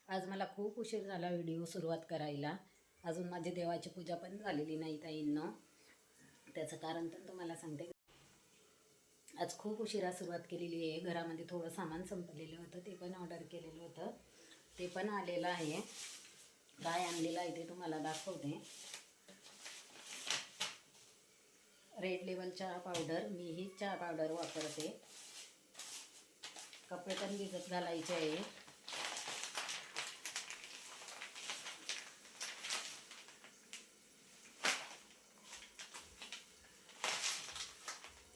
आज मला खूप उशीर झाला व्हिडिओ सुरुवात करायला. अजून माझी देवाची पूजा पण झालेली नाही ताईंनो. त्याचं कारण पण तुम्हाला सांगते. आज खूप उशिरा सुरुवात केलेली आहे. घरामध्ये थोडं सामान संपलेलं होतं, ते पण ऑर्डर केलेलं होतं, ते पण आलेलं आहे. काय आणलेलं आहे ते तुम्हाला दाखवते. रेड लेबल चहा पावडर, मी ही चहा पावडर वापरते. कपडे पण भिजत घालायचे आहे.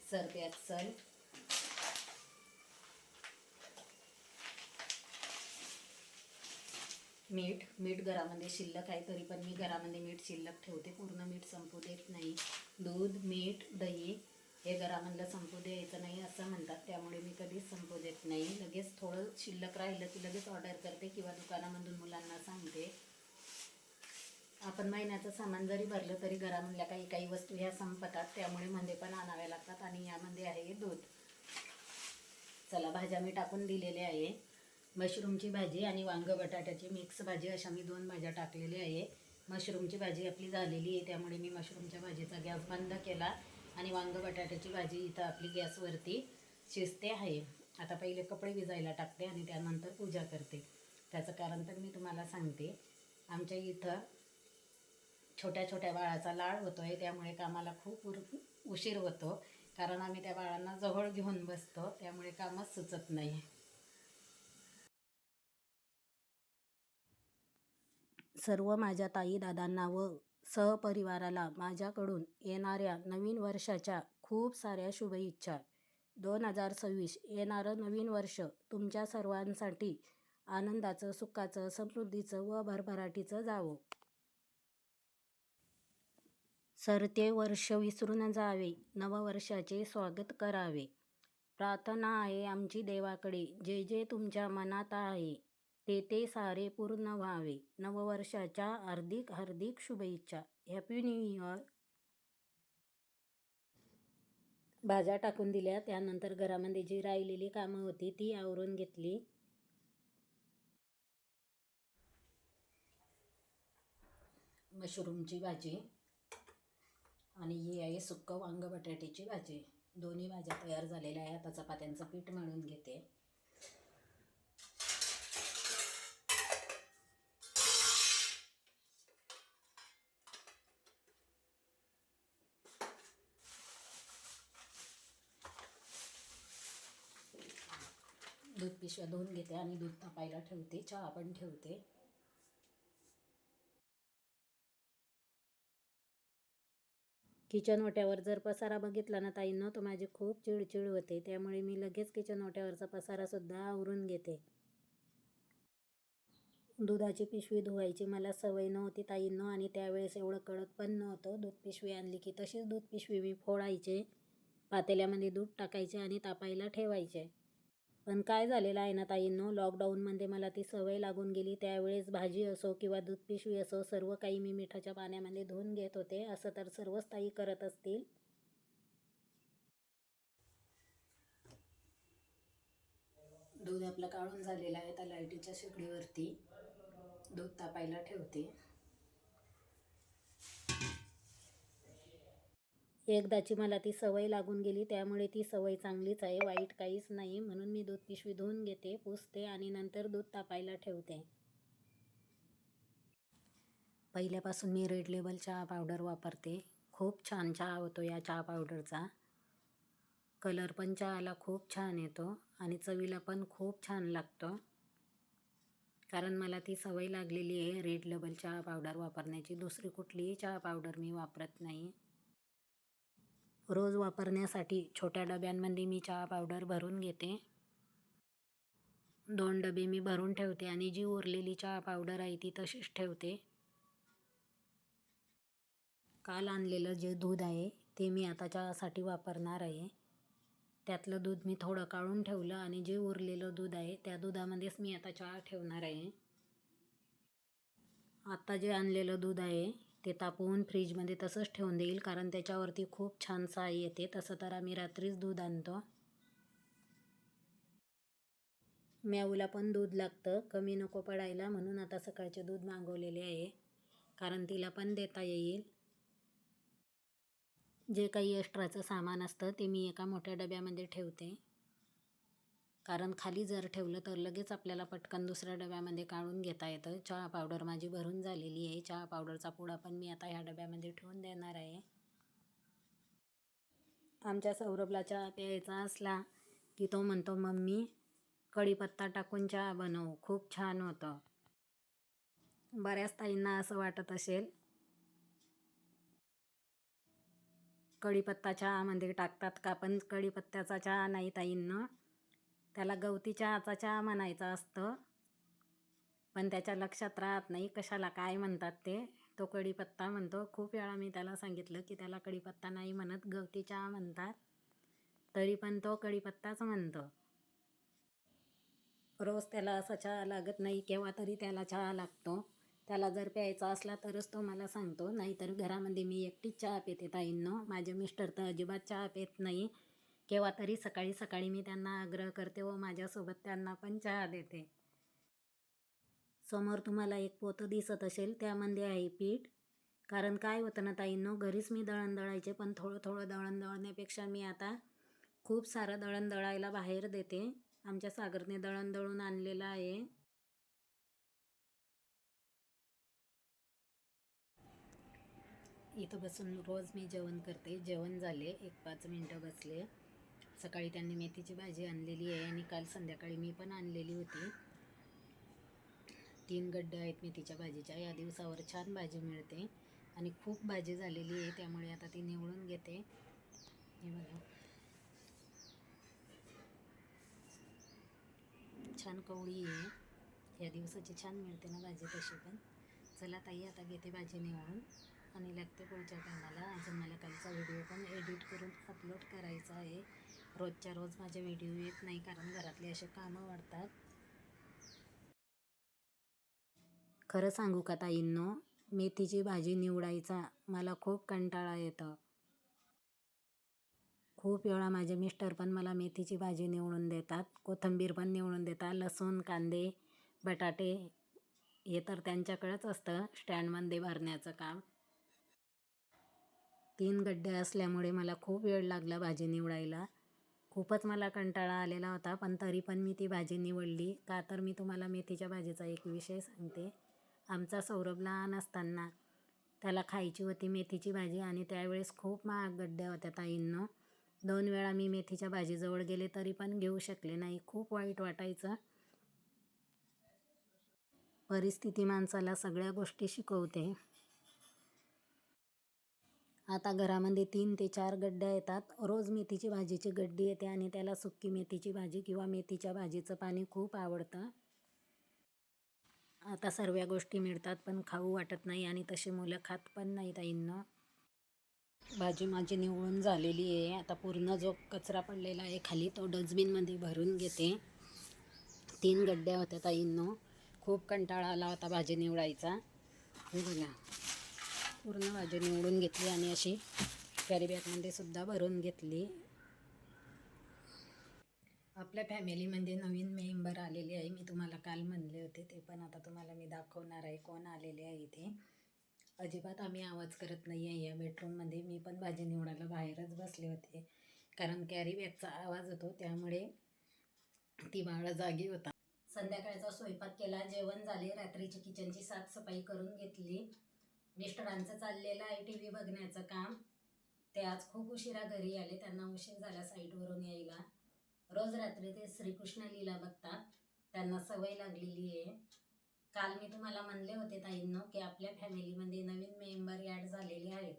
सर्फ एक्सेल, मीठ घरामध्ये शिल्लक आहे, तरी पण मी घरामध्ये मीठ शिल्लक ठेवते. पूर्ण मीठ संपू देत नाही. दूध, मीठ, दही हे घरामधलं संपू द्यायचं नाही असं म्हणतात, त्यामुळे मी कधीच संपू देत नाही. लगेच थोडं शिल्लक राहिलं की लगेच ऑर्डर करते किंवा दुकानामधून मुलांना सांगते. आपण महिन्याचं सामान जरी भरलं तरी घरामधल्या काही वस्तू ह्या संपतात, त्यामुळे मध्ये पण आणाव्या लागतात. आणि यामध्ये आहे दूध. चला, भाज्या मी टाकून दिलेले आहे. मशरूमची भाजी आणि वांग बटाट्याची मिक्स भाजी, अशा मी 2 भाज्या टाकलेल्या आहे. मशरूमची भाजी आपली झालेली आहे, त्यामुळे मी मशरूमच्या भाजीचा गॅस बंद केला आणि वांग बटाट्याची भाजी इथं आपली गॅसवरती शिजते आहे. आता पहिले कपडे भिजायला टाकते आणि त्यानंतर पूजा करते. त्याचं कारण तर मी तुम्हाला सांगते. आमच्या इथं छोट्या छोट्या बाळाचा लाड होतो आहे, त्यामुळे कामाला खूप उशीर होतो. कारण आम्ही त्या बाळांना जवळ घेऊन बसतो, त्यामुळे कामच सुचत नाही. सर्व माझ्या ताई दादांना व सहपरिवाराला माझ्याकडून येणाऱ्या नवीन वर्षाच्या खूप साऱ्या शुभेच्छा. 2026 येणारं नवीन वर्ष तुमच्या सर्वांसाठी आनंदाचं, सुखाचं, समृद्धीचं व भरभराटीचं जावो. सरते वर्ष विसरून जावे, नववर्षाचे स्वागत करावे. प्रार्थना आहे आमची देवाकडे, जे जे तुमच्या मनात आहे ते सारे पूर्ण व्हावे. नववर्षाच्या हार्दिक हार्दिक शुभेच्छा. Happy new year. भाज्या टाकून दिल्या, त्यानंतर घरामध्ये जी राहिलेली कामं होती ती आवरून घेतली. मशरूमची भाजी आणि ही आहे सुक्क वांग बटाट्याची भाजी. दोन्ही भाज्या तयार झालेल्या आहे. आता चपात्यांचं पीठ मळून घेते. दूध पिशव्या धुवून घेते आणि दूध तापायला ठेवते. चहा पण ठेवते. किचन ओट्यावर जर पसारा बघितला ना ताईंनो, तर माझी खूप चिडचिड होते, त्यामुळे मी लगेच किचन ओट्यावरचा पसारासुद्धा आवरून घेते. दुधाची पिशवी धुवायची मला सवय नव्हती ताईंनो, आणि त्यावेळेस एवढं कळत पण नव्हतं. दूध पिशवी आणली की तशीच दूध पिशवी मी फोडायचे, पातेल्यामध्ये दूध टाकायचे आणि तापायला ठेवायचे. पण काय झालेलं आहे ना ताईंनो, लॉकडाऊनमध्ये मला ती सवय लागून गेली. त्यावेळेस भाजी असो किंवा दूध पिशवी असो, सर्व काही मी मिठाच्या पाण्यामध्ये धुवून घेत होते. असं तर सर्वच ताई करत असतील. दूध आपलं काढून झालेलं आहे. त्या लाईटीच्या शेगडीवरती दूध तापायला ठेवते. एकदाची मला ती सवय लागून गेली, त्यामुळे ती सवय चांगलीच आहे, वाईट काहीच नाही. म्हणून मी दूध पिशवी धुवून घेते, पुसते आणि नंतर दूध तापायला ठेवते. पहिल्यापासून मी रेड लेबल चहा पावडर वापरते. खूप छान चहा होतो या चहा पावडरचा. कलर पण चहाला खूप छान येतो आणि चवीला पण खूप छान लागतो. कारण मला ती सवय लागलेली आहे रेड लेबल चहा पावडर वापरण्याची. दुसरी कुठलीही चहा पावडर मी वापरत नाही. रोज वापरण्यासाठी छोट्या डब्यांमध्ये मी चहा पावडर भरून घेते. 2 डबे मी भरून ठेवते आणि जी उरलेली चहा पावडर आहे ती तशीच ठेवते. काल आणलेलं जे दूध आहे ते मी आता चहासाठी वापरणार आहे. त्यातलं दूध मी थोडं काढून ठेवलं आणि जे उरलेलं दूध आहे त्या दुधामध्येच मी आता चहा ठेवणार आहे. आता जे आणलेलं दूध आहे ते तापवून फ्रीजमध्ये तसंच ठेवून देईल, कारण त्याच्यावरती खूप छान साय येते. तसं तर आम्ही रात्रीच दूध आणतो. म्याऊला पण दूध लागतं, कमी नको पडायला, म्हणून आता सकाळचे दूध मागवलेले आहे, कारण तिला पण देता येईल. जे काही एक्स्ट्राचं सामान असतं ते मी एका मोठ्या डब्यामध्ये ठेवते, कारण खाली जर ठेवलं तर लगेच आपल्याला पटकन दुसऱ्या डब्यामध्ये काढून घेता येतं. चहा पावडर माझी भरून झालेली आहे. चहा पावडरचा पुडा पण मी आता ह्या डब्यामध्ये ठेवून देणार आहे. आमच्या सौरभला चहा प्यायचा असला की तो म्हणतो, मम्मी कढीपत्ता टाकून चहा बनव, खूप छान होतं. बऱ्याच ताईंना असं वाटत असेल कढीपत्ता चहामध्ये टाकतात का, पण कढीपत्त्याचा चहा नाही ताईंनो, त्याला गवती चहाचा चहा म्हणायचं असतं. पण त्याच्या लक्षात राहत नाही कशाला काय म्हणतात ते. तो कढीपत्ता म्हणतो. खूप वेळा मी त्याला सांगितलं की त्याला कढीपत्ता नाही म्हणत, गवती चहा म्हणतात, तरी पण तो कढीपत्ताच म्हणतो. रोज त्याला असा चहा लागत नाही, केव्हा तरी त्याला चहा लागतो. त्याला जर प्यायचा असला तरच तो मला सांगतो, नाहीतर घरामध्ये मी एकटीच चहा पिते ताईंनो. माझे मिस्टर तर अजिबात चहा पित नाही. केव्हा तरी सकाळी सकाळी मी त्यांना आग्रह करते व माझ्यासोबत त्यांना पण चहा देते. समोर तुम्हाला एक पोतं दिसत असेल, त्यामध्ये आहे पीठ. कारण काय होतं ना ताईंनो, घरीच मी दळण दळायचे, पण थोडं थोडं दळण दळण्यापेक्षा मी आता खूप सारं दळण दळायला बाहेर देते. आमच्या सागरने दळण दळून आणलेलं आहे. इथं बसून रोज मी जेवण करते. जेवण झाले, एक 5 मिनटं बसले. सकाळी त्यांनी मेथीची भाजी आणलेली आहे आणि काल संध्याकाळी मी पण आणलेली होती. 3 गड्डे आहेत मेथीच्या भाजीच्या. या दिवसावर छान भाजी मिळते आणि खूप भाजी झालेली आहे, त्यामुळे आता ती निवडून घेते. हे बघा, छान कवळी आहे. या दिवसाची छान मिळते ना भाजी तशी पण. चला ताई, आता घेते भाजी निवडून आणि लागते पुढच्या कामाला. अजून मला कालचा व्हिडिओ पण एडिट करून अपलोड करायचा आहे. रोजच्या रोज माझे व्हिडिओ येत नाही, कारण घरातले असे कामं वाढतात. खरं सांगू का ताईंनो, मेथीची भाजी निवडायचा मला खूप कंटाळा येतो. खूप वेळा माझे मिस्टर पण मला मेथीची भाजी निवडून देतात, कोथिंबीर पण निवडून देतात, लसूण, कांदे, बटाटे हे तर त्यांच्याकडेच असतं स्टँडमध्ये भरण्याचं काम. 3 गड्डे असल्यामुळे मला खूप वेळ लागला भाजी निवडायला. खूपच मला कंटाळा आलेला होता, पण तरी पण मी ती भाजी निवडली. का तर मी तुम्हाला मेथीच्या भाजीचा एक विषय सांगते. आमचा सौरभ लहान असताना त्याला खायची होती मेथीची भाजी आणि त्यावेळेस खूप महाग गड्ड्या होत्या ताईंनो. 2 वेळा मी मेथीच्या भाजीजवळ गेले तरी पण घेऊ शकले नाही. खूप वाईट वाटायचं. परिस्थिती माणसाला सगळ्या गोष्टी शिकवते. आता घरामध्ये 3 ते 4 गड्ड्या येतात. रोज मेथीची भाजीची गड्डी येते आणि त्याला सुक्की मेथीची भाजी किंवा मेथीच्या भाजीचं पाणी खूप आवडतं. आता सर्व गोष्टी मिळतात पण खाऊ वाटत नाही आणि तशी मुलं खात पण नाही ताईंनो. भाजी माझी निवडून झालेली आहे. आता पूर्ण जो कचरा पडलेला आहे खाली तो डस्टबिनमध्ये भरून घेते. 3 गड्ड्या होत्या ताईंनो. खूप कंटाळा आला होता भाजी निवडायचा. हे बघा, पूर्ण भाजी निवडून घेतली आणि अशी कॅरी बॅगमध्ये सुद्धा भरून घेतली. आपल्या फॅमिलीमध्ये नवीन मेंबर आलेले आहे. मी तुम्हाला काल म्हणले होते, ते पण आता तुम्हाला मी दाखवणार आहे कोण आलेले आहे इथे. अजिबात आम्ही आवाज करत नाही आहे या बेडरूममध्ये. मी पण भाजी निवडायला बाहेरच बसले होते, कारण कॅरी बॅगचा आवाज होतो, त्यामुळे ती बाळं जागी होता. संध्याकाळचा स्वयंपाक केला, जेवण झाले, रात्रीची किचनची साफसफाई करून घेतली. मिस्टरांचं चाललेलं आहे टी व्ही बघण्याचं काम. ते आज खूप उशिरा घरी आले, त्यांना उशीर झाला साईटवरून यायला. रोज रात्री ते श्रीकृष्ण लीला बघतात, त्यांना सवय लागलेली आहे. काल मी तुम्हाला म्हणले होते ताईंनो की आपल्या फॅमिलीमध्ये नवीन मेंबर ॲड झालेले आहेत,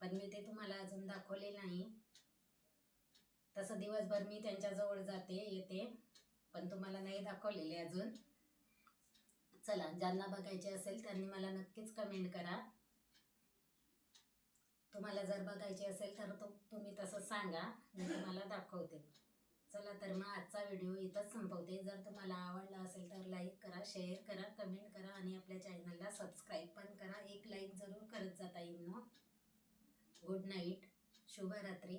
पण मी ते तुम्हाला अजून दाखवले नाही. तसं दिवसभर मी त्यांच्याजवळ जाते येते, पण तुम्हाला नाही दाखवलेले अजून. चला, ज्यांना बघायचे असेल त्यांनी मला नक्कीच कमेंट करा. तुम्हाला जर बघायचे असेल तर तुम्ही तसं सांगा, मी तुम्हाला दाखवते. चला तर मग आजचा व्हिडिओ इथंच संपवते. जर तुम्हाला आवडला असेल तर लाईक करा, शेअर करा, कमेंट करा आणि आपल्या चॅनलला सबस्क्राईब पण करा. एक लाईक जरूर करत जा ताईंनो. गुड नाईट, शुभरात्री.